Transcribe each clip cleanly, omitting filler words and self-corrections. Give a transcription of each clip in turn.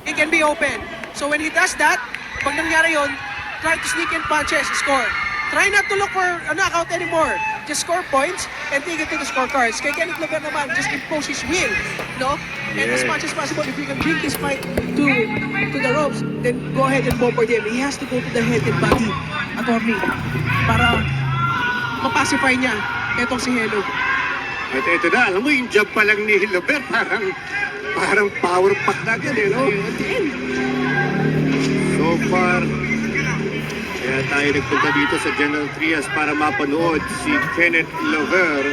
he can be open. So when he does that, pag nangyari yun, try to sneak in punches, score. Try not to look for a knockout anymore. Just score points and take it to the scorecards. Kay Kenneth Llover naman, just impose his will, no? And as much as possible, if he can bring this fight to the ropes, then go ahead and go for him. He has to go to the head and body, attorney, para mapacify niya etong si Heno. At ito na, alam mo yung jab pa lang ni Llover, parang power pack na agad eh, no? So far, kaya tayo nagpunta dito sa General Trias para mapanood si Kenneth Llover.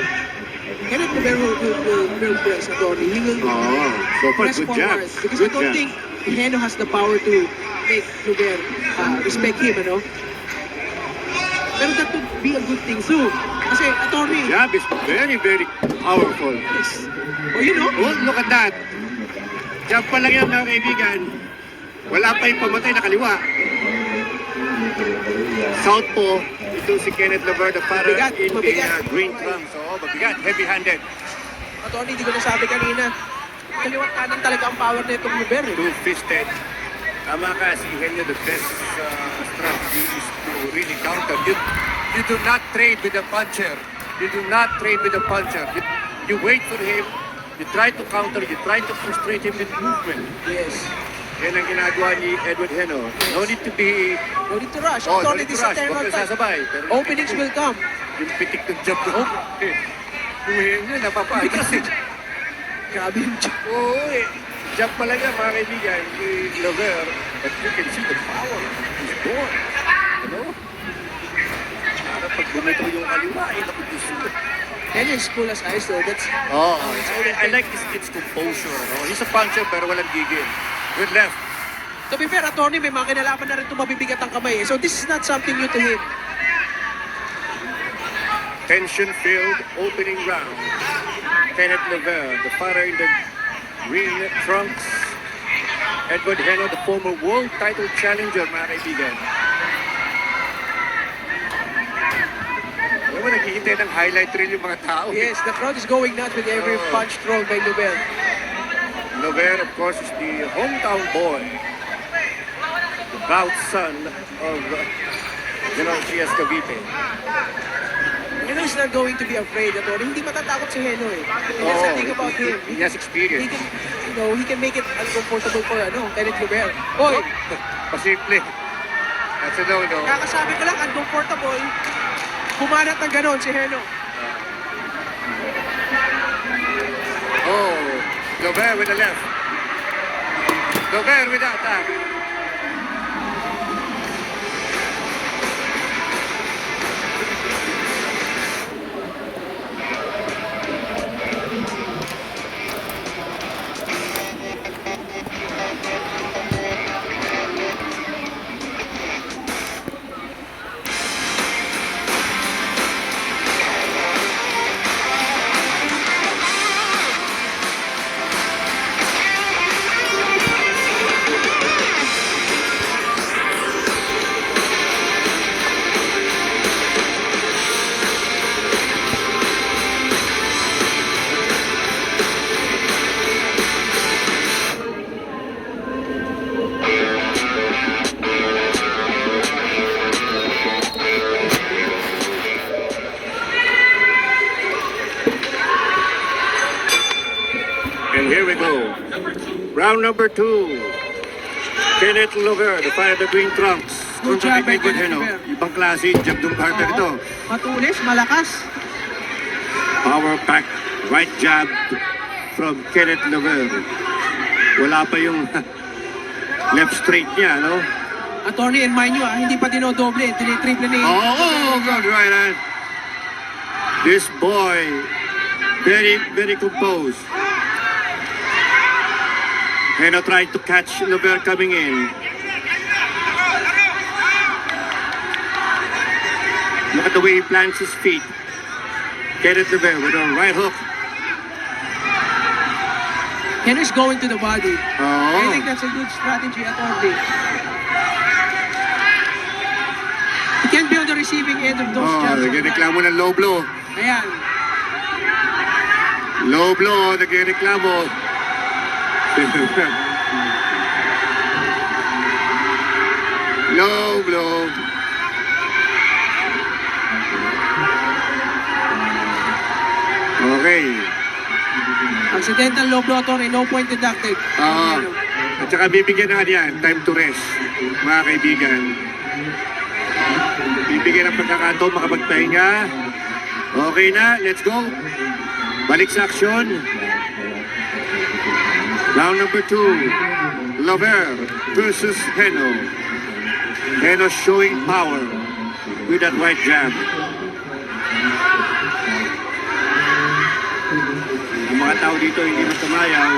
Kenneth Llover will press, attorney. He will So far, press good job. forward. Because I don't think Heno has the power to make Llover respect him, ano? Pero that would be a good thing too. Kasi, attorney, Jab is very, very powerful. yes. Oh, you know? Oh, look at that. Jab pa lang yan, mga kaibigan. Wala pa yung pamatay na kaliwa. Southpaw, ito si Kenneth Llover, the fighter in the green trunks. So, mabigat, heavy-handed. Attorney, hindi ko nasabi kanina. Kaliwat kanan talaga ang power na itong Llover. Two-fisted. Tama ka, si Heno, the best strategy is to really counter. You do not trade with the puncher. You do not trade with the puncher. You wait for him, you try to counter, you try to frustrate him with movement. Yes. Yan ang ginagawa ni Edward Heno. No need to be... No need to rush. no Attorney, need this to is a rush. Huwag turn kang sasabay. Pero Openings will come. yung pitik ng jab ko. Kung Heno, napapahigas eh. Grabe yung check. Oo eh. Jab pa lang yan, mga kaibigan, ni Llover. But you can see the power. He's born. Ano? Para pag bumito yung kaliwa, eh, nakutusin. Heno is cool as ice though. That's... Oh, I like this kid's composure. No? He's a puncher pero walang gigil. Good left. To be fair, attorney, may mga kinalaman na rin itong mabibigat ang kamay. So this is not something new to him. Tension-filled opening round. Kenneth Llover, the fighter in the green trunks. Edward Heno, the former world title challenger, mga kaibigan. Alam mo, naghihintay ng highlight reel yung mga tao. Yes, the crowd is going nuts with every punch thrown by Llover. Llover, of course, is the hometown boy. The proud son of General Trias Cavite. Heno is not going to be afraid at all. Hindi matatakot si Heno eh. That's the thing about him. He has experience. He can, he can make it uncomfortable for Kenneth Llover. Hoy, Pasimple. That's a no-no. kakasabi ko lang, uncomfortable. Bumanat ng ganon si Heno. Oh, Llover with the left. Llover with the attack. And here we go. Round number 2. Kenneth Llover, the fighter of the green trunks. Good job by Edward Kenneth Heno. Llover. Ibang klase, jab ng partner ito. Matulis, malakas. Power pack, right jab from Kenneth Llover. Wala pa yung left straight niya, no? Attorney, and mind you, hindi pa dinodoble. Tinitriple ni... Oh, good right hand. This boy, very, very composed. Heno tried to catch Llover coming in. Look at the way he plants his feet. Kenneth Llover with a right hook. Heno is going to the body. Oh. I think that's a good strategy, attorney. He can't be on the receiving end of those jabs. Nagreklamo ng low blow. Ayan. Low blow, nagreklamo. Low blow. Okay. Accidental low blow, attorney. No point deducted. At saka bibigyan na yan, time to rest, mga kaibigan. Bibigyan ng pagkakataon, makapagpahinga. Okay na, let's go. Balik sa aksyon. Round number 2. Llover versus Heno. Heno showing power with that right jab. Ang mga tao dito hindi magkamayaw.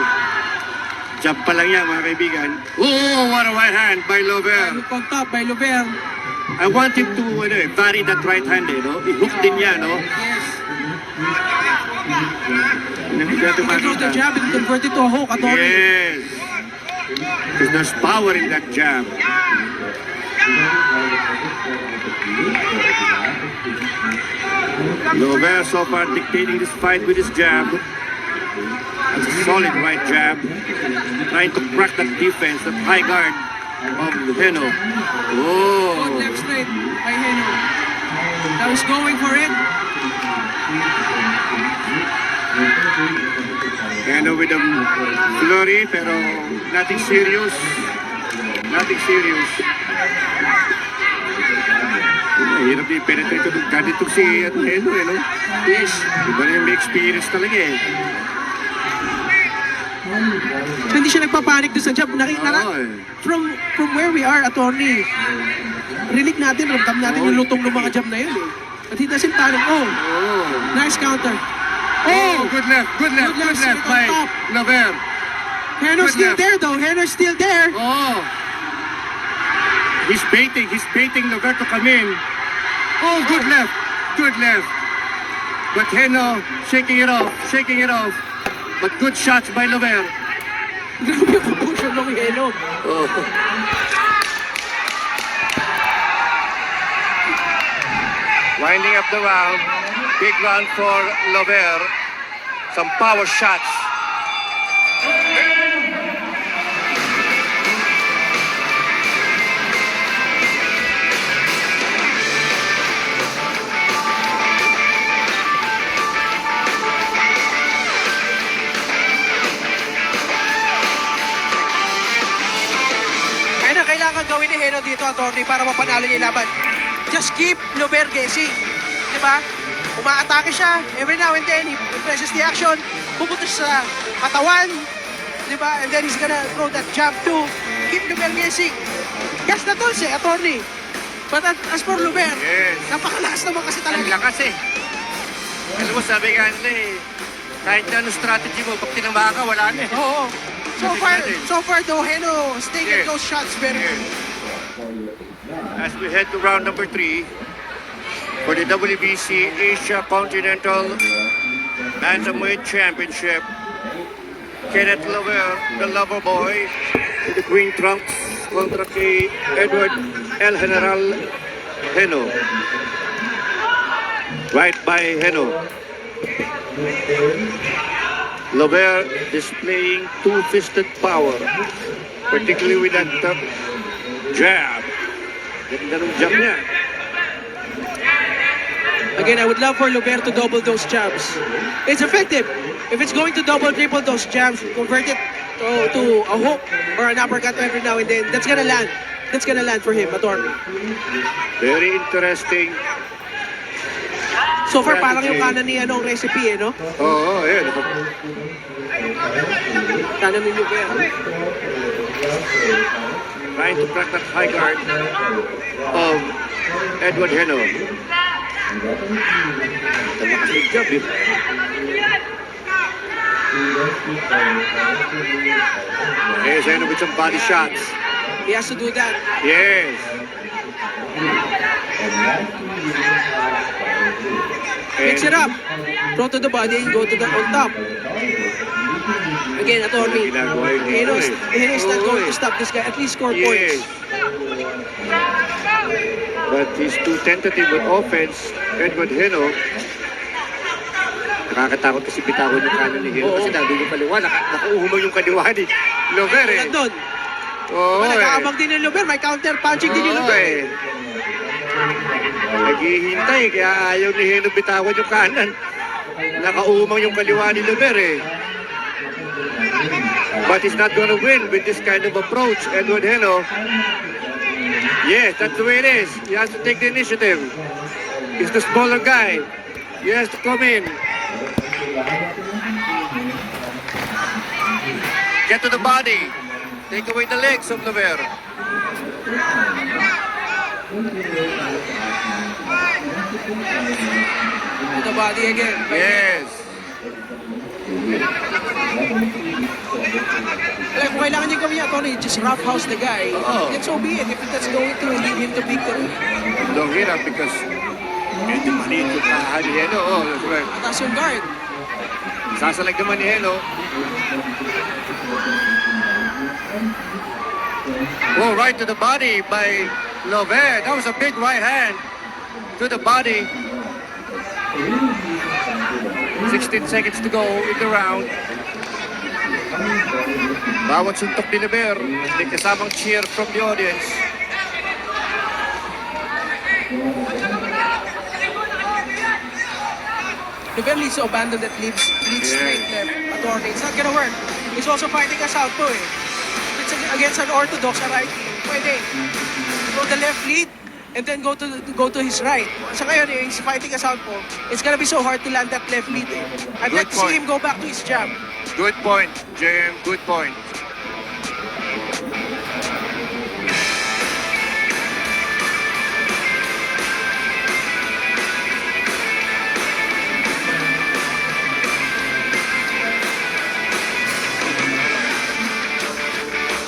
Jab pa lang yan, mga kaibigan. Oh, what a right hand by Llover. Pag-top by Llover. I want him to vary that right hand, no? I-hook din yan, no? Yes. Hindi natin Control the makita. jab and convert it to a hook, attorney. Yes. Because there's power in that jab. Llover so far dictating this fight with his jab. That's a solid right jab. Trying to crack that defense, that high guard of Heno. Oh. Good left straight by Heno. Now he's going for it. Heno with a flurry, pero nothing serious. Nothing serious. Hirap i-penetrate ito. Ganito si Heno, no? Yes. Iba na yung may experience talaga eh. So, hindi siya nagpapanik doon sa jab. From where we are, attorney, rinig natin, ramdam natin yung lutong ng mga jab na yun eh. But he doesn't panic. Oh, nice counter. Oh, good left by Llover. Heno's still there though. Heno's still there. Oh. He's baiting Llover to come in. Oh, good left. But Heno shaking it off. But good shots by Llover. Grabe yung composure ng Heno. Oh. Winding up the round. Big round for Llover. Some power shots. Ayun na, kailangan gawin ni Heno dito, attorney, para mapanalo niya yung laban. Just keep Llover guessing. Diba? Umaatake siya. Every now and then, he presses the action. Pupunta siya sa katawan. Diba? And then he's gonna throw that jab too. Keep Llover guessing. Gas na tools eh, attorney. But as for Llover, Yes. napakalakas naman kasi Ang talaga. lakas eh. Alam mo, sabi nga nila eh, kahit na anong strategy mo, pag tinamaka ka, wala na eh. Oo. So far though, Heno is taking Yes. those shots very good. As we head to round number 3 for the WBC Asia Continental Bantamweight Championship, Kenneth Llover, the lover boy, in the green trunks kontra kay Edward El General Heno. Right by Heno. Llover displaying two-fisted power, particularly with that jab. Ganda ng jab niya. Again, I would love for Llover to double those jabs. It's effective. If it's going to double, triple those jabs, convert it to a hook or an uppercut every now and then, that's gonna land. That's gonna land for him, attorney. Very interesting. So far, parang yung kanan ni anong recipe, eh, no? Oo, ayan. Kanan ni Llover. Trying to crack that high guard of Edward Heno. Talakas yung jab eh. Yes, Heno with some body shots. He has to do that. Yes. Mix it up. Throw to the body, go to the on top. Again, attorney. Ginagawa yung Heno eh. Heno's not Oo, going eh. to stop this guy. At least score Yes. points. But he's too tentative with offense. Edward Heno. Nakakatakot kasi bitawan yung kanan ni Heno. Oo. Kasi nandun yung kaliwa. Nakauhumang yung kaliwa ni Llover eh. Nandun. Oo, Nag-aabang din yung Llover. May counter-punching din yung Llover. Naghihintay, kaya ayaw ni Heno bitawan yung kanan. Nakaumang yung kaliwa ni Llover eh. But he's not gonna win with this kind of approach, Edward Heno. Yes, that's the way it is. He has to take the initiative. He's the smaller guy. He has to come in. Get to the body. Take away the legs of Llover. To the body again. Yes. Like, kung kailangan niya gawin niya, Tony, just roughhouse the guy. Oo. Then so be it. If that's going to lead him to victory. Don't hit him because medyo maliit yung tahan ni Heno. Oh, that's right. Atas yung guard. Sasalag naman ni Heno. Oh, right to the body by Llover. That was a big right hand to the body. 16 seconds to go in the round. Bawat suntok ni Llover, may kasamang cheer from the audience. Llover needs to abandon that lead straight left. Attorney, it's not gonna work. He's also fighting a southpaw eh. It's against an orthodox right. Pwede. Go the left lead and then go to his right. Sa ngayon eh, he's fighting a southpaw. It's gonna be so hard to land that left lead eh. I'd like to see him go back to his jab. Good point, Jim. Good point.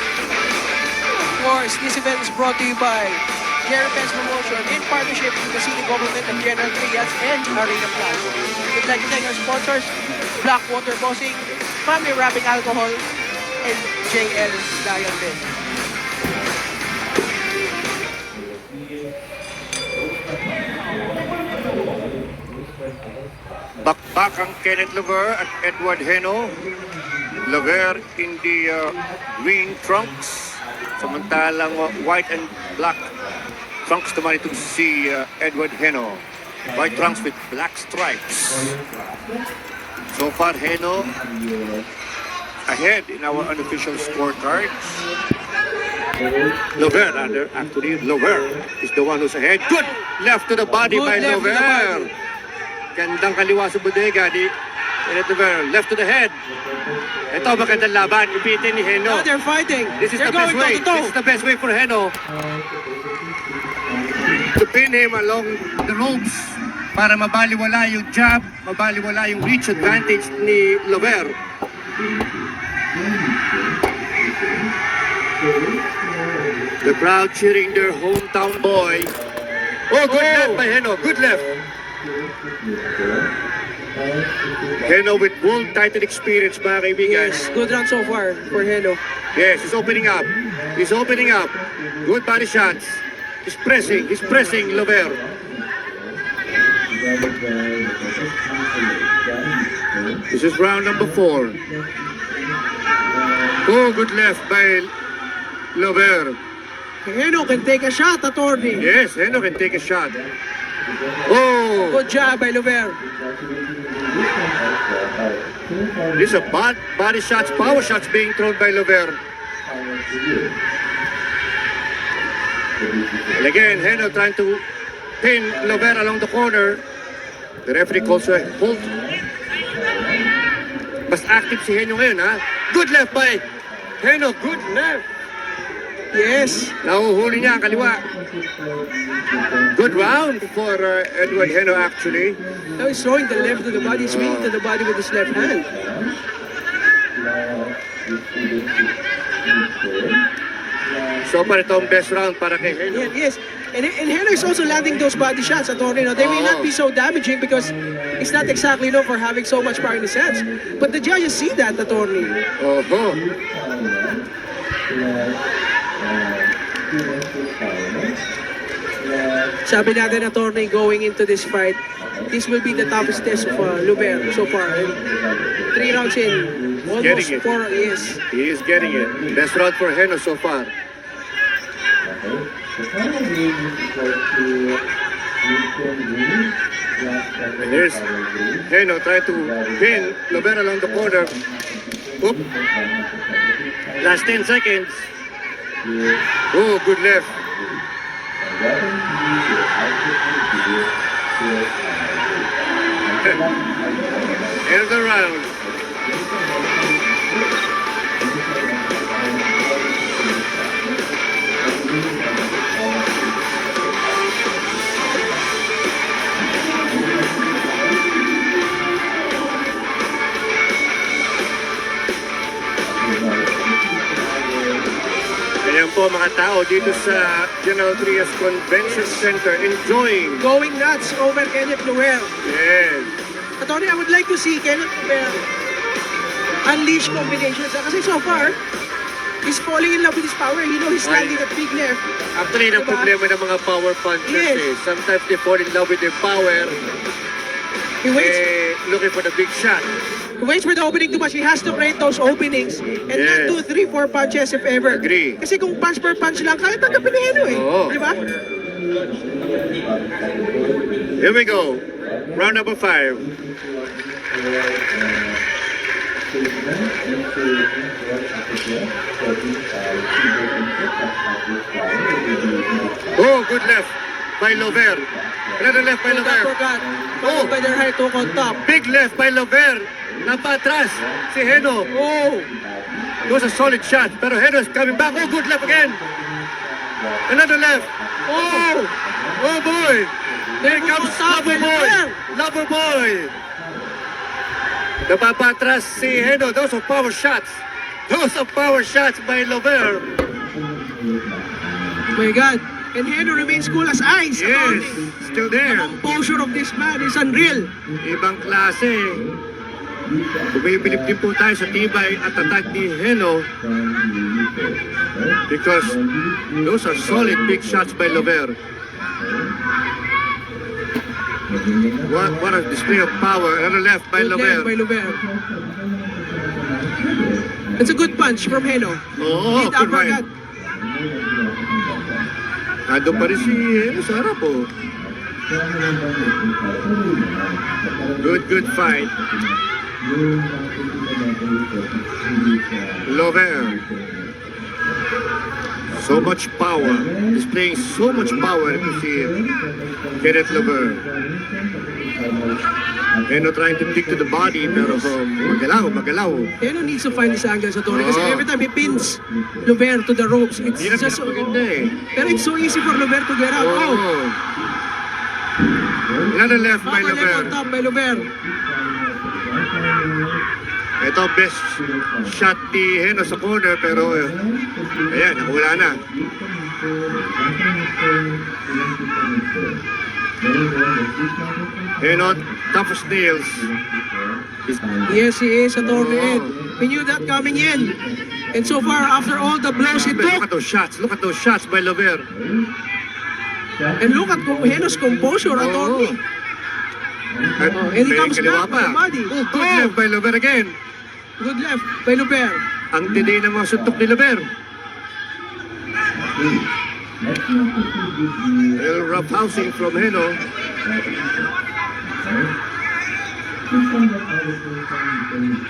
Of course, this event is brought to you by Jerry Pence Promotion in partnership with the city government of General Trias and Arena Plaza. We'd like to thank our sponsors, Blackwater Bossing, Family Wrapping Alcohol, and JL Lion Ben. Back ang Kenneth Llover at Edward Heno. Llover in the green trunks. Samantalang white and black trunks naman itong si Edward Heno. White trunks with black stripes. So far, Heno ahead in our unofficial scorecards. Llover, actually, Llover is the one who's ahead. Good left to the body Good by left to the Llover. body. Gandang kaliwa sa bodega ni Kenneth Llover. Left to the head. Ito, magandang laban. Ipitin ni Heno. Now they're fighting. This is They're the best going way. toe-to-toe. This is the best way for Heno to pin him along the ropes para mabaliwala yung jab, mabaliwala yung reach advantage ni Llover. The crowd cheering their hometown boy. Oh, good left by Heno. Good left. Heno with world title experience, mga kaibigan. Yes, good run so far for Heno. Yes, he's opening up. He's opening up. Good body shots. He's pressing Llover. This is round number 4. Oh, good left by Llover. Heno can take a shot, attorney. Yes, Heno can take a shot. Oh, Good job by Llover. these are body shots, power shots being thrown by Llover. And again, Heno trying to pin Llover along the corner. The referee calls a hold. Mas active si Heno ngayon, ha? Good left by Heno, good left. Yes. Nahuhuli niya ang kaliwa. Good round for Edward Heno actually. Now he's throwing the left to the body, swinging to the body with his left hand. So far ito ang best round para kay Heno. Yes. And Heno is also landing those body shots, attorney. They may not be so damaging because he's not exactly known for having so much power in his hands. But the judges see that, attorney. Oho. Sabi natin, attorney, going into this fight, this will be the toughest test of Llover so far. And 3 rounds in, almost getting it. 4, yes. He is getting it. Best round for Heno so far. And here's Heno trying to pin Llover along the corner. Oop. Last 10 seconds. Oh, good left. End of the round. Ayan po mga tao dito sa General Trias Convention Center enjoying. Going nuts over Kenneth Llover. Yes. Attorney, I would like to see Kenneth Llover unleash combinations. Kasi so far, he's falling in love with his power. You know, he's landing at big left. Actually, ang problema ng mga power punchers Yes. sometimes they fall in love with their power. He waits, Looking for the big shot. he waits for the opening too much. He has to create those openings and not Yes. 2, 3, 4 punches if ever. Agree. Kasi kung punch per punch lang, kaya tanggapin ni Heno eh. Oo. Di ba? Here we go. Round number 5. Oh, good left by Llover. Another left by Llover. Forgot. Oh. Followed by their high hook on top. Big left by Llover. Napatras si Heno. Oh! It was a solid shot. Pero Heno is coming back. Oh, good left again. Another left. Oh! Oh boy! Here comes Lover Boy! Lover Boy! Napapatras si Heno. Those are power shots. Those are power shots by Llover. My God. And Heno remains cool as ice. Yes, still there. The composure of this man is unreal. Ibang klase. Bumibilip din po tayo sa tibay at attack ni Heno because those are solid big shots by Llover. What a display of power. Another left by Good left by Llover. Llover. It's a good punch from Heno. Oo, Lead good right. uppercut. Nandun pa rin si Heno sa harap oh. Good fight. Llover. So much power. Displaying so much power to see Kenneth Llover. Heno trying to stick to the body pero magalaw. Heno needs to find his angle sa Tony kasi Oo. every time he pins Llover to the ropes, it's Hindi na just so, pinapaganda eh. pero it's so easy for Llover to get out. Oh! Oh. Another left by Upper left Llover. on top by Llover. Ito best shot ni Heno sa corner pero ayan, nakawala na. Heno, tough as nails. Yes, he is, Attorney Oh. Ed. We knew that coming in. And so far, after all the blows he Look took, at those shots. Look at those shots by Llover. and look at Heno's composure, Attorney. At And he may comes kaliwa back with the body. Oh, good left by Llover again. Good left by Llover. Ang tindi ng mga suntok ni Llover. Little rough housing from Heno.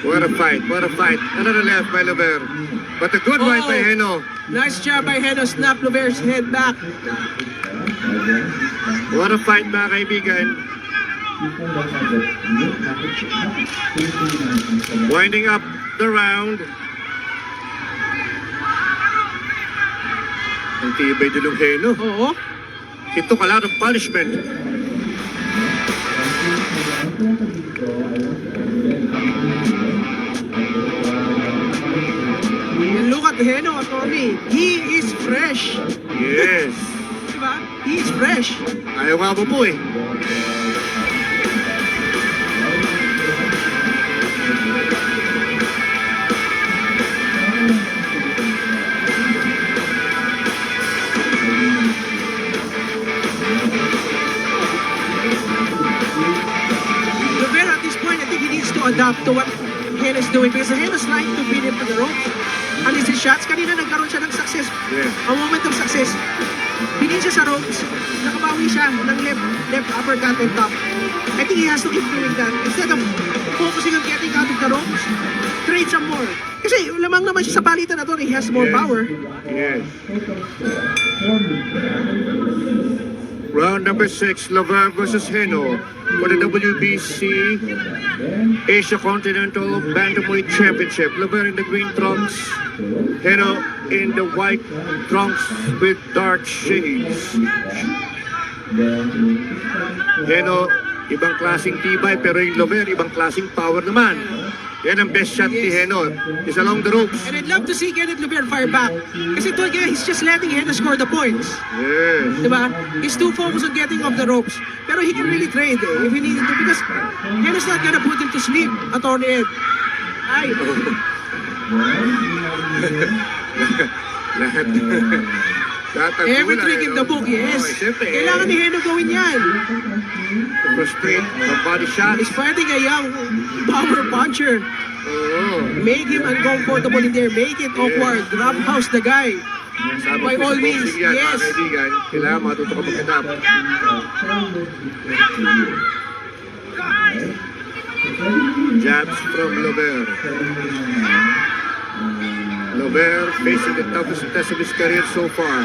What a fight, what a fight. Another left by Llover. But a good right by Heno. Nice job by Heno. Snap Llover's head back. What a fight mga kaibigan. Winding up the round. Ang tibay dilong Heno. Oo. He took a lot of punishment. And look at Heno, Attorney. He is fresh. Yes. Diba? He is fresh. Ayaw nga mo po eh. needs to adapt to what Heno is doing because Heno is trying to beat him to the ropes. And his shots, kanina nagkaroon siya ng success. Yeah. A moment of success. Bigyan siya sa ropes. Nakabawi siya ng left uppercut on top. I think he has to keep doing that. Instead of focusing on getting out of the ropes, trade some more. Kasi lamang naman siya sa palitan na to, he has more power. Yes. Round number 6, Llover versus Heno for the WBC Asia Continental Bantamweight Championship. Llover in the green trunks, Heno in the white trunks with dark shades. Heno, ibang klaseng tibay, pero yung Llover, ibang klaseng power naman. Yan ang best shot ni Heno. Is along the ropes. And I'd love to see Kenneth Llover fire back. Kasi to again, he's just letting Heno score the points. Yes. Diba? He's too focused on getting off the ropes. Pero he can really trade if he needed to because Heno's not gonna put him to sleep, Attorney Ed. Ay. Lahat. Every trick in the book, yes. Kailangan ni Heno gawin yan. Frustrate the body shot. He's fighting a young power puncher. Make him uncomfortable in there. Make it awkward. Roughhouse the guy. By all means, yan, yes. mga kaibigan, kailangan matuto ka mag-adapt. Jabs from Llover. Llover facing the toughest test of his career so far.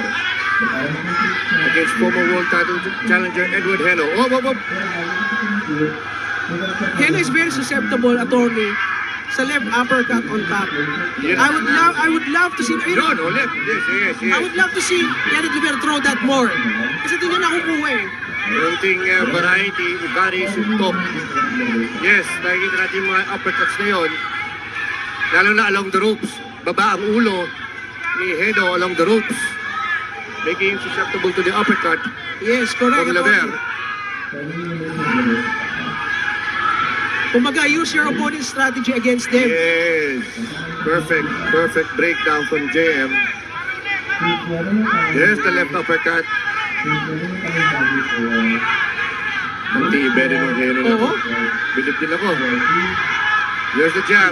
Against former world title challenger Edward Heno. Oh. Heno is very susceptible, Attorney, sa left uppercut on top. Yes. I would love to see. No, left. Yes. I would love to see Kenneth Llover throw that more. Kasi doon niya nakukuha eh. Konting variety, varies yung top. Yes, nakikita natin yung mga uppercuts na yun. Lalo na along the ropes. Baba ang ulo ni Heno along the ropes. Making him susceptible to the uppercut Yes, correct. from Llover. Kumbaga, use your opponent's strategy against them. Yes, perfect breakdown from JM. There's the left uppercut. Ang tibay rin ng Heno na to. Bilib din ako. Here's the jab.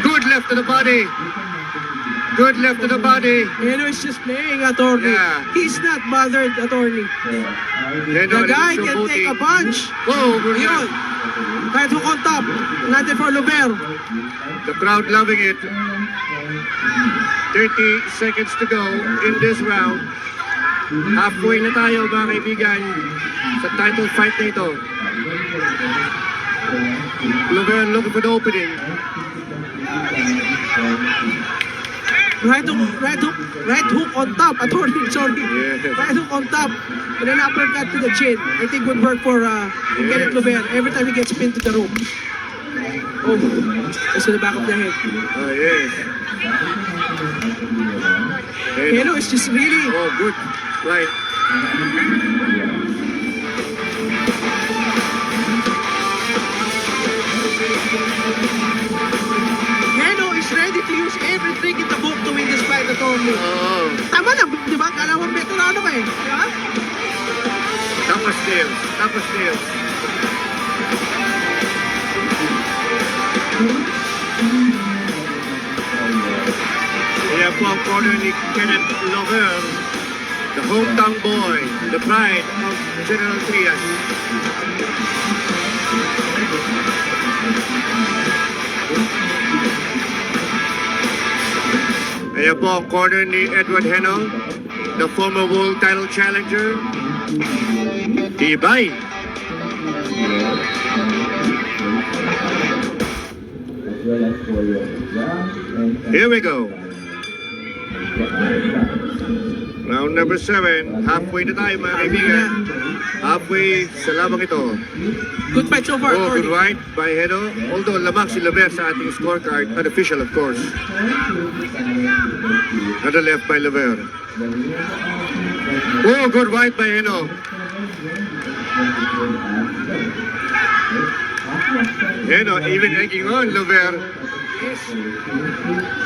Good left to the body. Good left to the body. Heno is just playing, Attorney. Yeah. He's not bothered, Attorney. Heno, The guy so can booty. take a punch. Oh, good Yun. left. Kahit hook on top. Nothing for Llover. The crowd loving it. 30 seconds to go in this round. Halfway na tayo mga kaibigan sa title fight na ito. Llover looking for the opening. Right hook on top, Attorney. Sorry. Yes. Right hook on top. And an uppercut to the chin. I think would work for Kenneth Llover every time he gets pinned to the rope. Oh, that's to the back of the head. Oh, yes. Heno is just really... Oh, good. Right. Heno is ready to use every trick in the book to win this fight, Attorney. Oh, Tama na, di ba? Kala mo veterano ka eh. Di ba? tapos nails. Kaya po ang corner ni Kenneth Llover, the hometown boy, the pride of General Trias. Kaya po ang corner ni Edward Heno, the former world title challenger. Tibay. Here we go. Round number 7. Halfway na tayo mga kaibigan. Halfway sa labang ito. Good fight so far, Oh, good Attorney. right by Heno. Although lamang si Llover sa ating scorecard. Unofficial of course. Another left by Llover. Oh, good right by Heno. Heno even egging on Llover.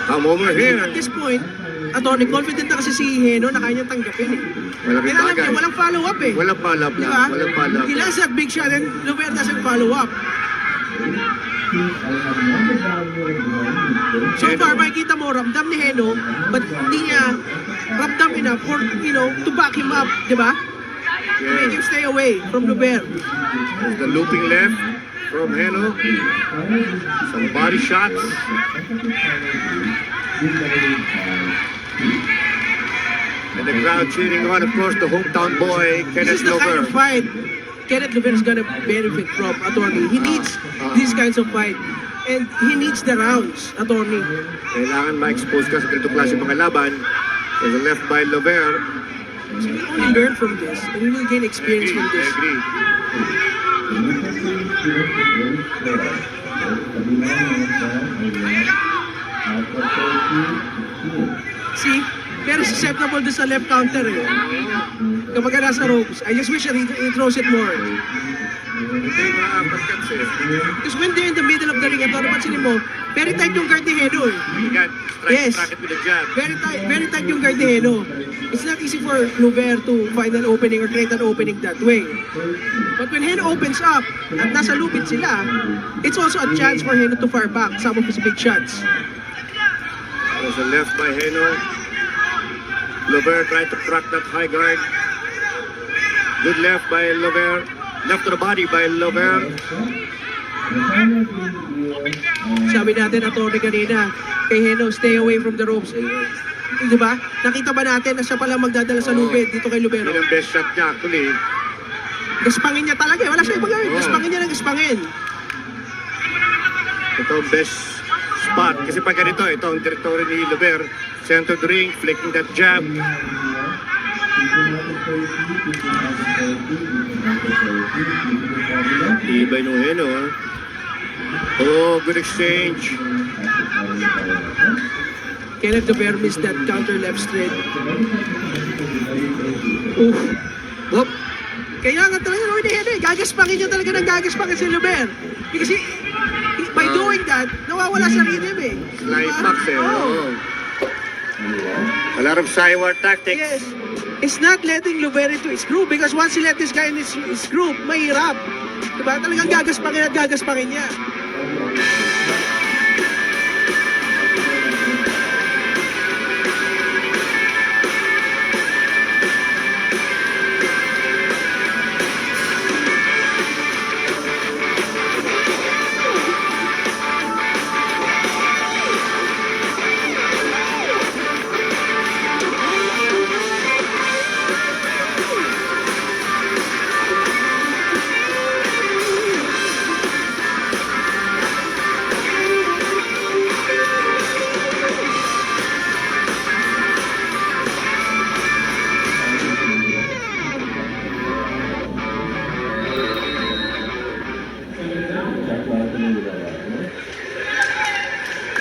Come over here. At this point, Attorney, confident na kasi si Heno na kaya niyang tanggapin eh. Malaking Kaya alam bagay. niya, walang follow-up eh. Walang palap Di lang. ba? Walang palap. He lands that big shot and Llover doesn't follow up. So far, makikita mo, ramdam ni Heno, but hindi niya ramdam enough for, to back him up, di ba? To make him stay away from Llover. There's the looping left from Heno. Some body shots. And the crowd cheering on, of course, the hometown boy, This is Kenneth the kind Llover. of fight Kenneth Llover is gonna benefit from, attorney. He needs these kinds of fight. And he needs the rounds, attorney. Kailangan ma-expose ka sa ganito klase mga laban. There's a left by Llover. So we only learn from this, and we will gain experience from I this. agree. See, pero susceptible doon sa left counter eh. Kapag nasa ropes, I just wish that he throws it more. Hindi ma-uppercuts eh. Because when they're in the middle of the ring, ito, napansinin mo, very tight yung guard ni Heno eh. Again, Yes. strike it with a jab. Very tight yung guard ni Heno. It's not easy for Llover to find an opening or create an opening that way. But when Heno opens up at nasa lupit sila, it's also a chance for Heno to fire back some of his big shots. There's a left by Heno. Llover trying to crack that high guard. Good left by Llover. Left to the body by Llover. Sabi natin, attorney kanina, kay Heno, stay away from the ropes. Di ba? Nakita ba natin na siya pala magdadala sa lupit dito kay Llover? Yun ang best shot niya actually. Gaspangin niya talaga eh. Wala siya ibang gawin. Oo. Gaspangin niya ng gaspangin. Ito ang best spot. Kasi pag ganito, ito ang territory ni Llover. Center of the ring, flicking that jab. Ibay nung Heno, ha? Oh, good exchange. Kenneth Llover missed that counter left straight. Oof. Whoop. Kailangan talaga gawin ni Heno eh. Gagaspangin niya talaga ng gagaspangin si Llover. Because by doing that, nawawala sa rhythm eh. Slide Diba? box eh. Oo. Oh. A lot of sideward tactics. Yes. It's not letting Llover into his groove because once he let this guy in his groove, mahirap. Diba? Talagang gagaspangin at gagaspangin niya.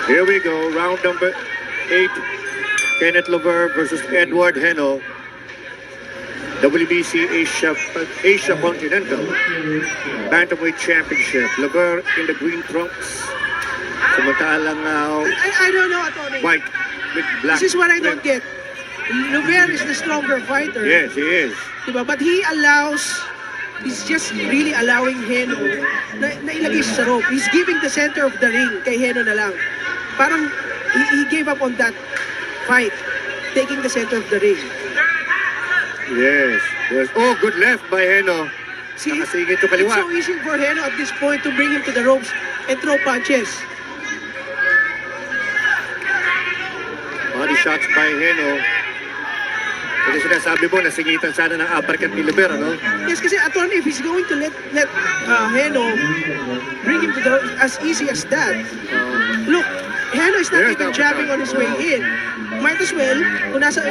Here we go, round number 8. Kenneth Llover versus Edward Heno. WBC Asia Continental Bantamweight Championship. Llover in the green trunks. Samantalang I don't know, attorney. white with black. This is what I trim. don't get. Llover is the stronger fighter. Yes, he is. Diba? But he's just really allowing Heno na ilagay siya sa rope. He's giving the center of the ring kay Heno na lang. Parang he gave up on that fight, taking the center of the ring. Yes. Yes. Oh, good left by Heno. See, Nakasingit to it's kaliwa. so easy for Heno at this point to bring him to the ropes and throw punches. Body shots by Heno. Ito sinasabi mo, nasingitan sana ng uppercut ni Llover, ano? Yes, kasi attorney, if he's going to let Heno bring him to the ropes as easy as that, look, Heno is not Yes, even dapat jabbing yan. on his way in. Might as well,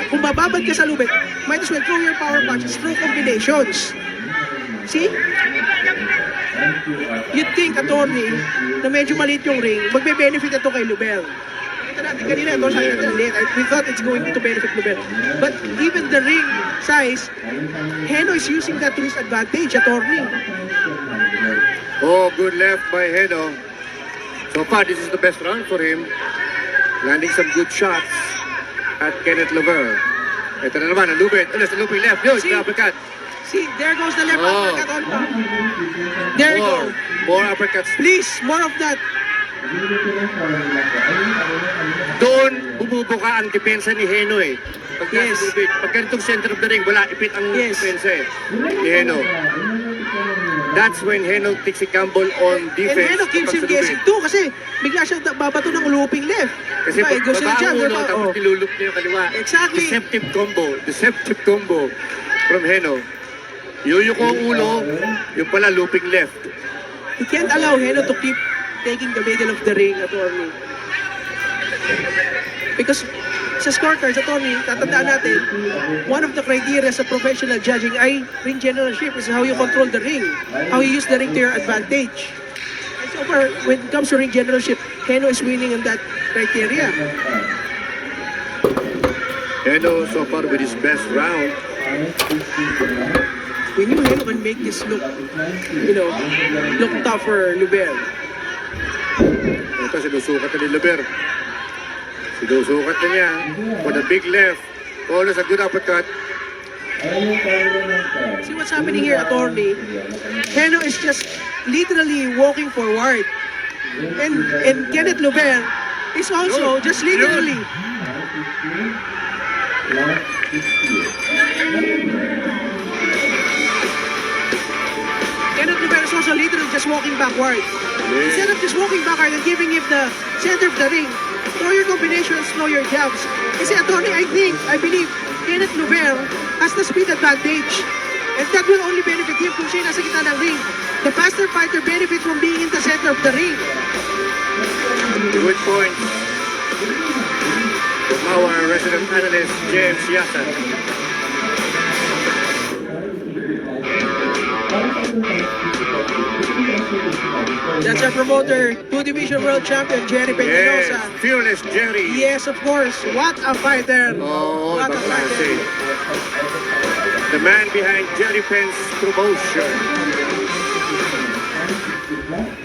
kung bababad ka sa lubid, might as well throw your power punches, throw combinations. See? You'd think, attorney, na medyo maliit yung ring, magbe-benefit ito kay Llover. Kita natin kanina, ito sabi natin, maliit. We thought it's going to benefit Llover. But even the ring size, Heno is using that to his advantage, attorney. Oh, good left by Heno. So far, this is the best round for him. Landing some good shots at Kenneth Llover. Ito na naman, ang lupit. Alas, ang lupit left. Yun, See? uppercut. See, there goes the left Oh. uppercut on top. There you go. More uppercuts. Please, more of that. Doon, bumubuka ang depensa ni Heno eh. Pag Yes. nasa lubid, pag ganitong center of the ring, wala, ipit ang Yes. depensa eh, ni Heno. That's when Heno takes a gamble on And defense. Heno keeps kapag him sa lubid. guessing too kasi bigla siyang babato ng looping left. Kasi Diba, pag it goes to the baba jab, ang ulo, diba? tapos Oh. nilulup niya yung kaliwa. Exactly. Deceptive combo from Heno. Yuyuko ang ulo, yung pala looping left. He can't allow Heno to keep taking the middle of the ring, attorney. Because sa scorecards, attorney, tatandaan natin, one of the criteria sa professional judging ay ring generalship is how you control the ring, how you use the ring to your advantage. And so far, when it comes to ring generalship, Heno is winning on that criteria. Heno so far with his best round. We knew Heno can make this look, look tougher, Llover. Ito, sinusukat na ni Llover. Sinusukat na niya. For the big left. Almost a good uppercut. See what's happening here, attorney? Heno is just literally walking forward. And Kenneth Llover is also just literally. Kenneth Llover is also literally just walking backward. Instead of just walking backward and giving him the center of the ring, throw your combinations, throw your jabs. Kasi attorney, I believe, Kenneth Llover has the speed advantage. And that will only benefit him kung siya nasa gitna ng ring. The faster fighter benefits from being in the center of the ring. Good point. From our resident analyst, James Yasan. That's our promoter, two-division world champion, Jerry Yes, Peñalosa. fearless Jerry. Yes, of course. What a fighter. Oh, What a ibang klase. fighter. The man behind Jerry Penn's promotion.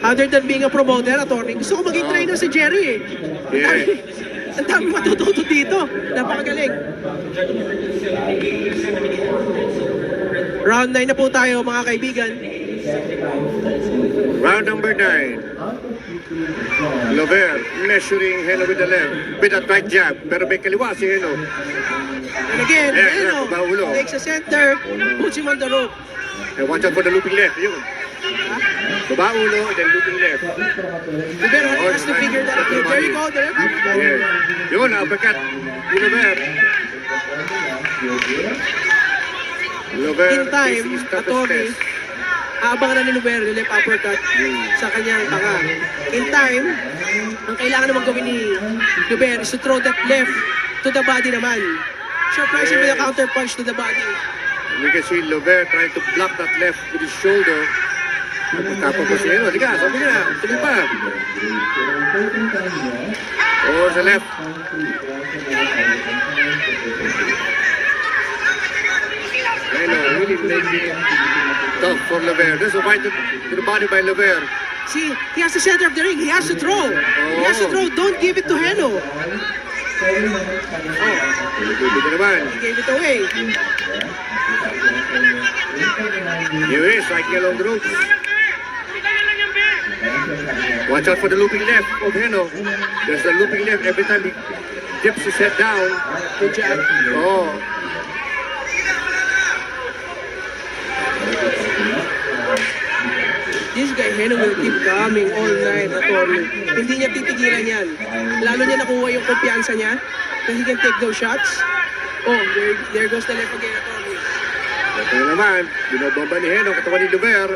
Other than being a promoter, attorney, gusto ko maging trainer si Jerry eh. Yeah. Ang dami matututo dito. Napakagaling. Round 9 na po tayo mga kaibigan. Round number 9. Llover measuring Heno with the left. With a right jab. Pero may kaliwa si Heno. And again, Yeah, baulo. takes a center, puts him on the rope. And watch out for the looping left. Yun. Baba ulo, then looping left. Llover has to figure that out. There you go, the left uppercut. Yeah. Yun, uppercut. Llover. Llover In time, facing his toughest attorney, test. aabangan na ni Llover yung left uppercut sa kanyang panga. In time, ang kailangan naman gawin ni Llover is to throw that left to the body naman. Surprise him with a counter punch to the body. We can see Llover trying to block that left with his shoulder. Tapos pa si Heno. Liga, sabi niya, tuloy pa. Oh, sa left. Heno really making it tough for Llover. There's a right to the body by Llover. See, he has the center of the ring. He has to throw. He has to throw. Don't give it to Heno. Dito naman. He gave it away. Here is striking along the ropes. Watch out for the looping left of Heno. There's the looping left every time he dips his head down. Good job. Oh. This guy, Heno, will keep coming all night, attorney. Hindi niya titigilan yan. Lalo niya nakuha yung kumpiyansa niya that he can take those shots. Oh, there goes the left again, attorney. Ito na naman. Binobomba ni Heno. Katawan ni Llover.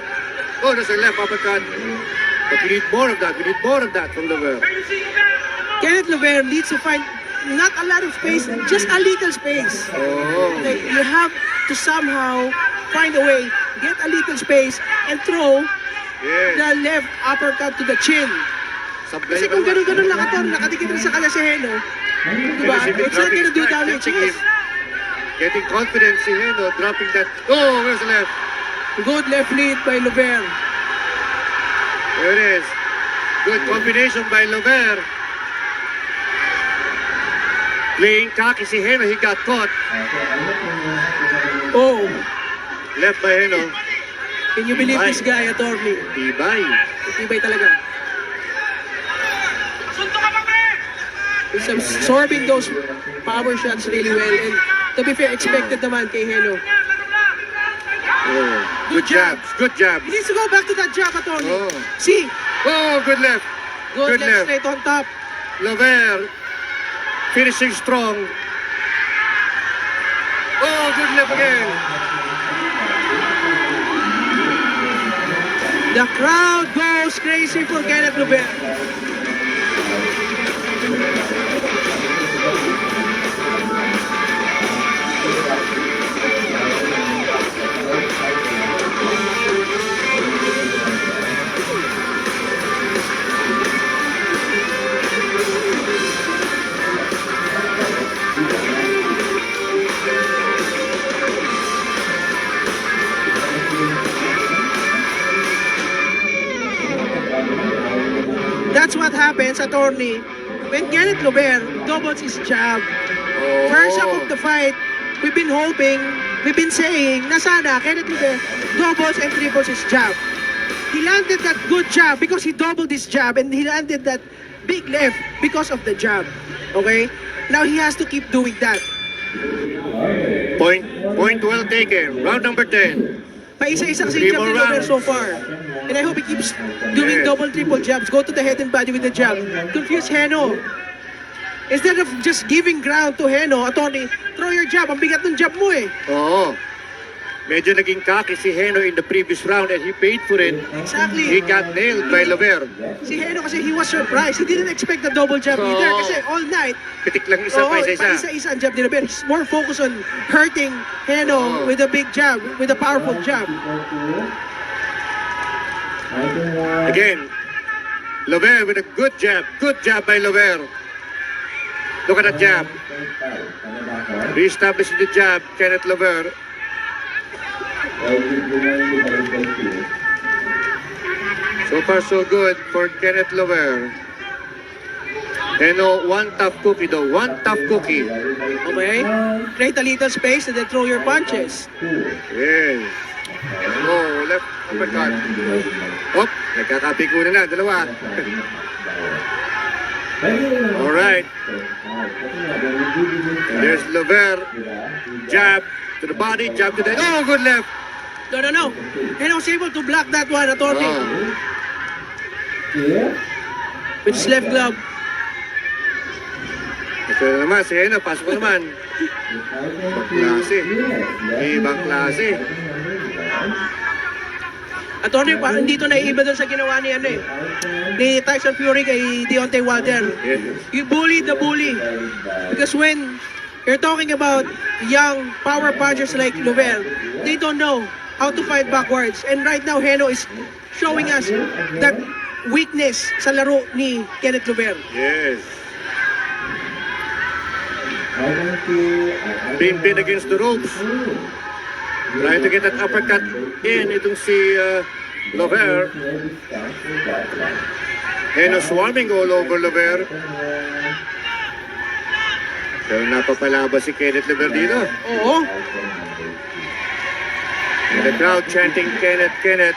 Oh, there's a left uppercut. But we need more of that. We need more of that from Llover. Kenneth Llover needs to find not a lot of space, just a little space. Oh. Okay, you have to somehow find a way, get a little space, and throw Yes. the left uppercut to the chin. Sablay Kasi kung ganun-ganun lang ito, nakadikit rin sa kanya si Heno, diba? It's not gonna do damage. Yes. Getting confidence si Heno, dropping that. Oh, where's the left? Good left lead by Llover. There it is. Good combination by Llover. Playing cocky si Heno, he got caught. Oh, Left by Heno. Can you believe this guy, attorney? Tibay. Tibay talaga. He's absorbing those power shots really well. And to be fair, expected naman kay Heno. Oh, good jabs. Good jabs. He needs to go back to that jab, attorney. Oh. See? Oh, good left. Good left straight on top. Llover finishing strong. Oh, good left again. The crowd goes crazy for Kenneth Llover. That's what happens, attorney, when Kenneth Llover doubles his jab. Oh. First half of the fight, we've been hoping, we've been saying, na sana Kenneth Llover doubles and triples his jab. He landed that good jab because he doubled his jab, and he landed that big left because of the jab. Okay? Now he has to keep doing that. Point well taken. Round number 10. Paisa-isa kasi Three yung jab more ni Llover rounds. so far. And I hope he keeps doing Yes. double, triple jabs. Go to the head and body with the jab. Confuse Heno. Instead of just giving ground to Heno, attorney, throw your jab. Ang bigat ng jab mo eh. Oo. Medyo naging cocky si Heno in the previous round and he paid for it. Exactly. He got nailed by Llover. Si Heno kasi he was surprised. He didn't expect the double jab either. Oo. Kasi all night, Pitik lang isa pa isa. paisa-isa ang jab ni Llover. He's more focused on hurting Heno Oo. with a big jab, with a powerful jab. Again, Llover with a good jab. Good jab by Llover. Look at that jab. Re-establishing the jab, Kenneth Llover. So far, so good for Kenneth Llover. Heno, one tough cookie though. One tough cookie. Okay? Create a little space and then throw your punches. Yes. Oh, left uppercut. Oh, nagkakapiko na dalawa. Alright. There's Llover. Jab to the body, jab to the... Oh, good left. No. Heno was able to block that one, attorney. Oh. With his left glove. Ito na naman, si Heno, pasok na naman. Ibang klase. Ibang klase. Attorney, parang dito naiiba doon sa ginawa ni ni Tyson Fury kay Deontay Wilder. Yes. You bullied the bully. Because when you're talking about young power punchers like Llover, they don't know how to fight backwards. And right now, Heno is showing us that weakness sa laro ni Kenneth Llover. Yes. Being pinned against the ropes. Trying to get that uppercut in. Itong si Llover. Heno swarming all over Llover. Pero napapalaba si Kenneth Llover dito. Oo. And the crowd chanting Kenneth, Kenneth.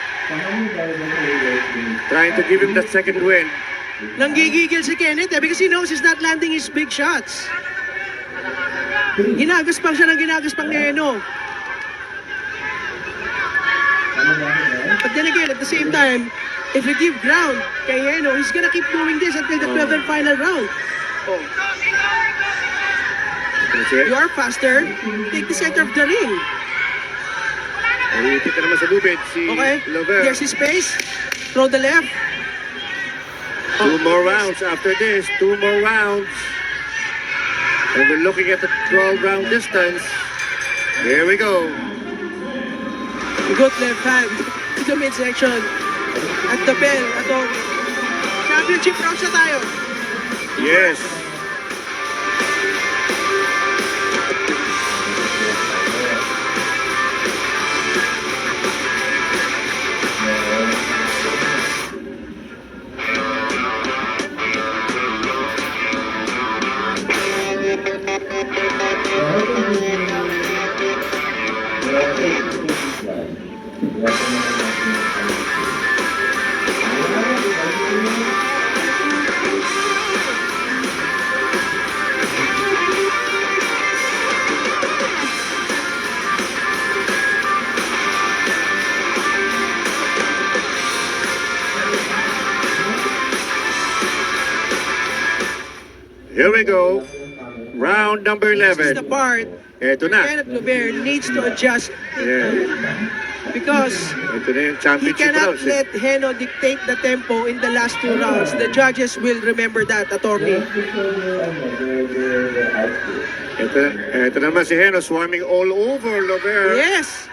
Trying to give him that second win. Nanggigigil si Kenneth because he knows he's not landing his big shots. Ginagaspang siya ng ginagaspang ni Heno. But then again, at the same time, if you give ground kay Heno, he's gonna keep doing this until the 12th and final round. Oh. You are faster, take the center of the ring. Ay, ipit na naman sa lupit si Okay, Llover. there's his space. Throw the left. Two more rounds after this. Two more rounds. And we're looking at the 12-round distance. Here we go. Good left hand to the midsection. At the bell, championship rounds na tayo. Yes. Here we go. Round number This is 11. the part Ito na. Kenneth Llover needs to adjust because Ito na yung he championship cannot rounds. let Heno dictate the tempo in the last 2 rounds. The judges will remember that, attorney. Ito naman si Heno swarming all over Llover. Yes!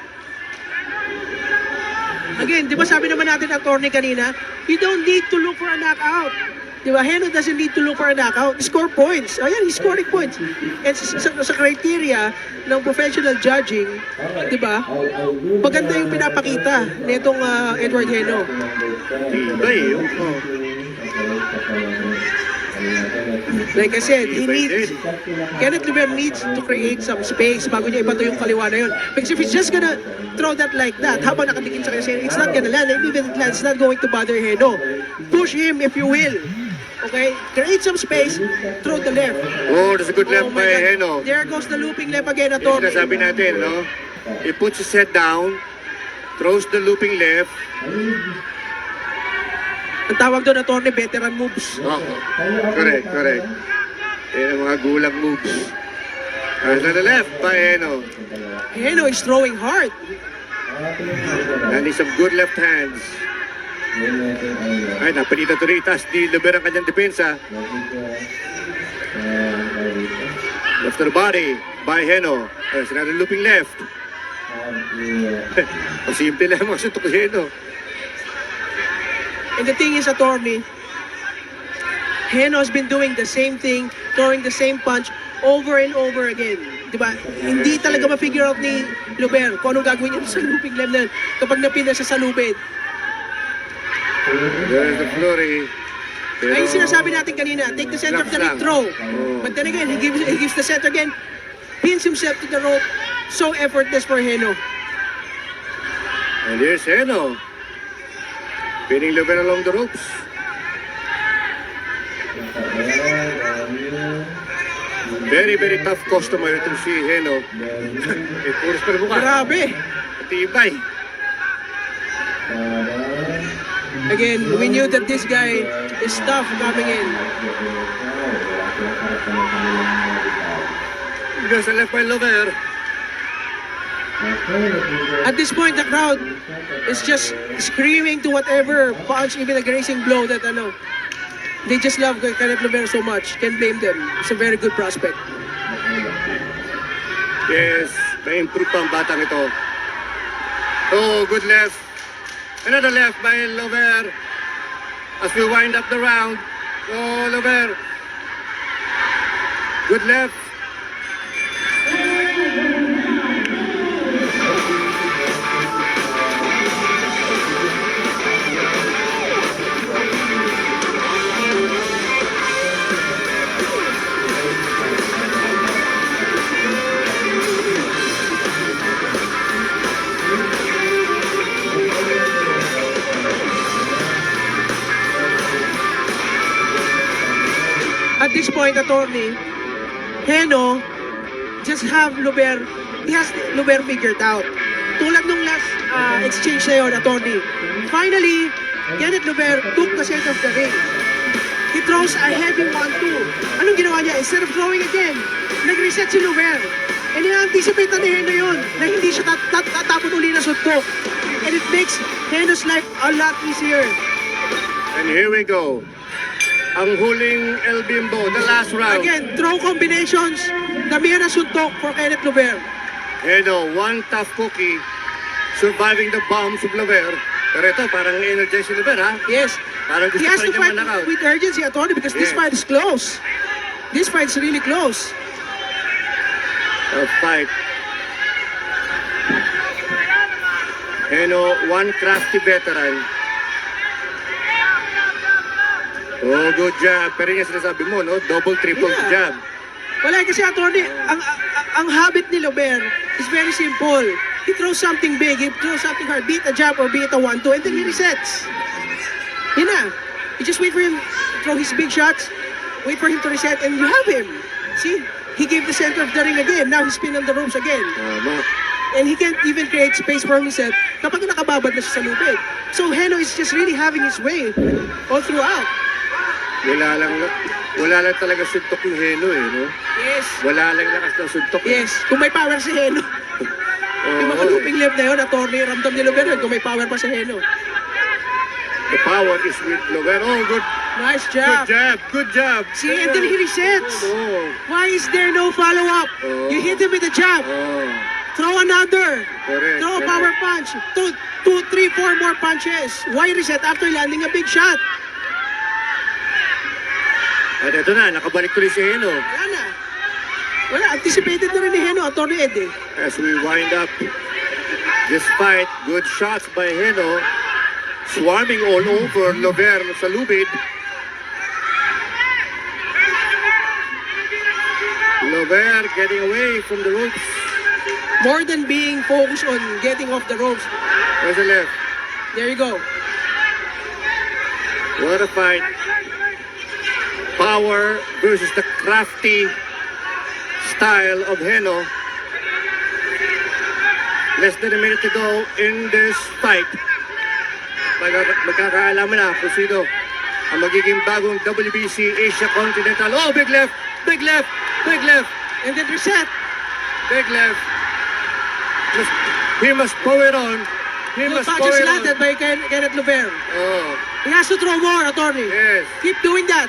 Again, di ba sabi naman natin, attorney, kanina, you don't need to look for a knockout. Di ba? Heno doesn't need to look for a knockout. Score points. Ayan, he's scoring points. And sa criteria ng professional judging, di ba? Maganda yung pinapakita nitong Edward Heno. Ibay. Like I said, Kenneth Llover needs to create some space bago niya ibato yung kaliwa na yun. Because if he's just gonna throw that like that, habang nakadikit sa kanya, it's not gonna land. And even if it lands, it's not going to bother Heno. Push him if you will. Okay? Create some space, throw the left. Oh, that's a good left Oh my by God. Heno. There goes the looping left again, Yung attorney. sinasabi natin, no? He puts his head down, throws the looping left. Ang tawag doon, attorney, veteran moves. Oh, correct. Yan ang mga gulang moves. There's na the left by Heno. Heno is throwing hard. And some good left hands. Ay, napanita to rin. Taas ni Llover ang kanyang depensa. Left to the body by Heno. There's another looping left. Simple lang mga suntok ni Heno. And the thing is, attorney, Heno has been doing the same thing, throwing the same punch over and over again. Diba? Hindi talaga ma-figure out ni Llover kung anong gagawin niya sa looping left na yun kapag napina siya sa lupid. There's the flurry. Pero, Ay, sinasabi natin kanina, take the center of the ring, throw. But then again, he gives the center again, pins himself to the rope. So effortless for Heno. And here's Heno. Pinning Llover along the ropes. Very tough customer itong si Heno. Puros pa na mukha. Grabe. Tibay. Again, we knew that this guy is tough coming in. There's a left by Llover. At this point, the crowd is just screaming to whatever punch, even a grazing blow that they just love Kenneth Llover so much. Can't blame them. It's a very good prospect. Yes, may improve pa ang batang ito. Oh, good left. Another left by Llover. As we wind up the round. Oh, Llover. Good left. At this point, attorney, Heno just have Llover, he has Llover figured out. Tulad nung last exchange na yun, attorney. Finally, Kenneth Llover took the center of the ring. He throws a heavy 1-2. Anong ginawa niya? Instead of throwing again, nag-reset si Llover. And ina-anticipate na ni Heno yun na hindi siya tatapon uli na suntok. And it makes Heno's life a lot easier. And here we go. Ang huling El Bimbo, the last round. Again, throw combinations. Damihan na suntok for Kenneth Llover. Heno, one tough cookie. Surviving the bombs of Llover. Pero ito, parang energize si Llover, ha? Yes. Parang gusto He has pa to rin niya fight manakaw. with urgency, attorney, because this Yes. fight is close. This fight is really close. A fight. Heno, one crafty veteran. Oh, good job. Pero yung sinasabi mo, no? Double, triple Yeah. jab. Wala kasi, attorney, ang habit ni Llover is very simple. He throws something big, he throws something hard, be it a jab or be it a 1-2, and then he resets. Yun na. You just wait for him to throw his big shots, wait for him to reset, and you have him. See? He gave the center of the ring again. Now he's pinned on the ropes again. Tama. And he can't even create space for himself kapag nakababad na siya sa lupid. So Heno is just really having his way all throughout. Wala lang talaga suntok yung Heno eh, no? Yes. Wala lang lakas ng suntok. Yes. Kung may power si Heno. Yung mga looping left na yun, attorney, ramdam ni Llover yun kung may power pa si Heno. The power is with Llover. Oh, good. Nice job. Good job. See, and then he resets. Oh. Why is there no follow-up? Oh. You hit him with a jab. Oh. Throw another. Correct. Throw a power punch. Two, three, four more punches. Why reset after landing a big shot? At ito na, nakabalik tuloy si Heno. Wala na. Wala, anticipated na rin ni Heno, Attorney Ed eh. As we wind up this fight, good shots by Heno. Swarming all over Llover sa lubid. Llover getting away from the ropes. More than being focused on getting off the ropes. Where's the left? There you go. What a fight. Power versus the crafty style of Heno. Less than a minute to go in this fight. Magkakaalaman na kung sino ang magiging bagong WBC Asia Continental. Oh, big left! Big left! Big left! And then reset. Big left. He must power on. He Good must punches power on. landed by Kenneth Llover. Oh, He has to throw more, Attorney. yes. Keep doing that.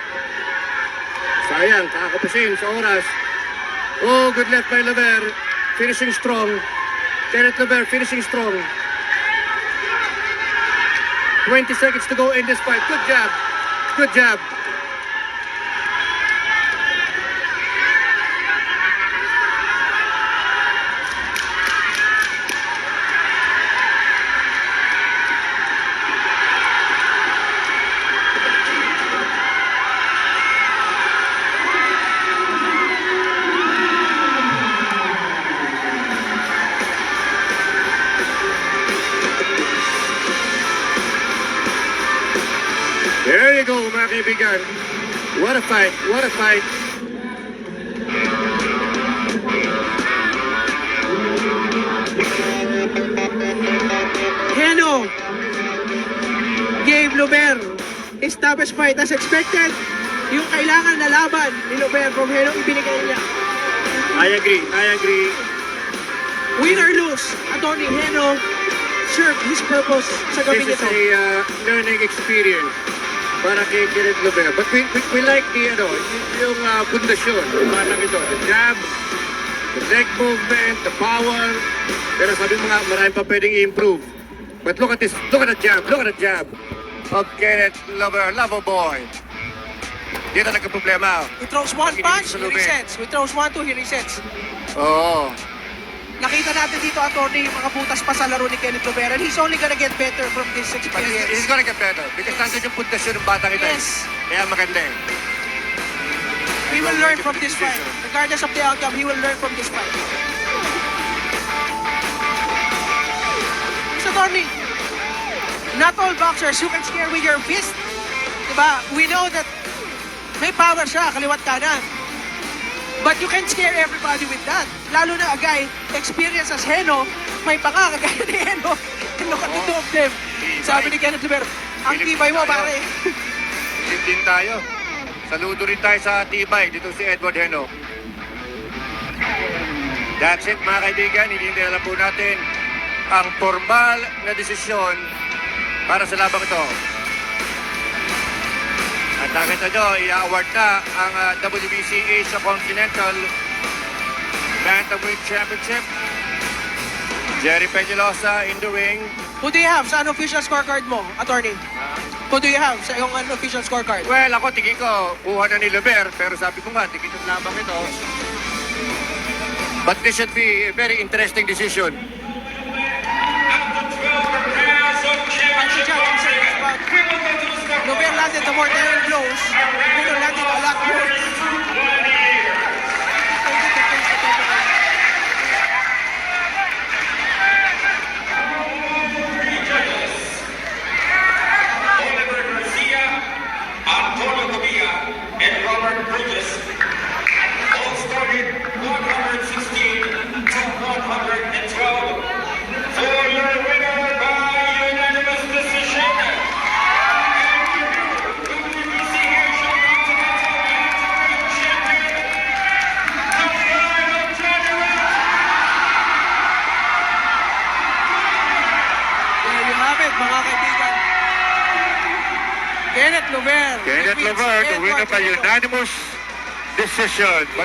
Sayang, kakapasin sa oras. Oh, good left by Llover. Finishing strong. Kenneth Llover finishing strong. 20 seconds to go in this fight. Good jab. Good jab. There you go, mga kaibigan. What a fight, what a fight. Heno gave Llover his toughest fight as expected. Yung kailangan na laban ni Llover from Heno, ibinigay niya. I agree. Win or lose, Attorney, Heno served his purpose sa gabi This is nito. a learning experience para kay Kenneth Llover. But we like the, yung pundasyon, yung manang ito. The jab, the leg movement, the power. Pero sabi mo nga, marami pa pwedeng i-improve. But look at this, look at the jab of Kenneth Llover, Lover Boy. Dito nagka-problema. He throws one Pag-inibig punch, sa he Llover. resets. He throws one, two, he resets. Oo. Nakita natin dito, Attorney, yung mga butas pa sa laro ni Kenneth Llover, and he's only gonna get better from this But experience. he's gonna get better because nandun yung pundasyon ng batang ito. Yes. Kaya maganda eh. He will learn from this fight. Regardless of the outcome, he will learn from this fight. Mr. Attorney, not all boxers you can scare with your fist. Diba? We know that may power siya, kaliwat kanan. But you can scare everybody with that. Lalo na a guy experienced as Heno, may panga kagaya ni Heno. And look at the two of them. Sabi ni Kenneth Llover, ang tibay mo pare. Silip din tayo. Saludo rin tayo sa tibay. Dito si Edward Heno. That's it mga kaibigan. Hinihintay na lang po natin ang formal na desisyon para sa labang ito. At nakita nyo, i-award na ang WBC Asia Continental Bantamweight Championship. Jerry Peñalosa in the ring. Who do you have sa unofficial scorecard mo, Attorney? Who do you have sa iyong unofficial scorecard? Well, ako tingin ko, kuha na ni Llover, pero sabi ko nga, tingin yung labang ito. But this should be a very interesting decision. Llover landed the more daring blows. Heno landed a lot more. And Robert Bridges all started 116 to 112 for your winner by unanimous decision. And WBC Asia David, mga kaibigan. Kenneth Llover. Kenneth defeats Llover, the winner Edward by Heno. unanimous decision. But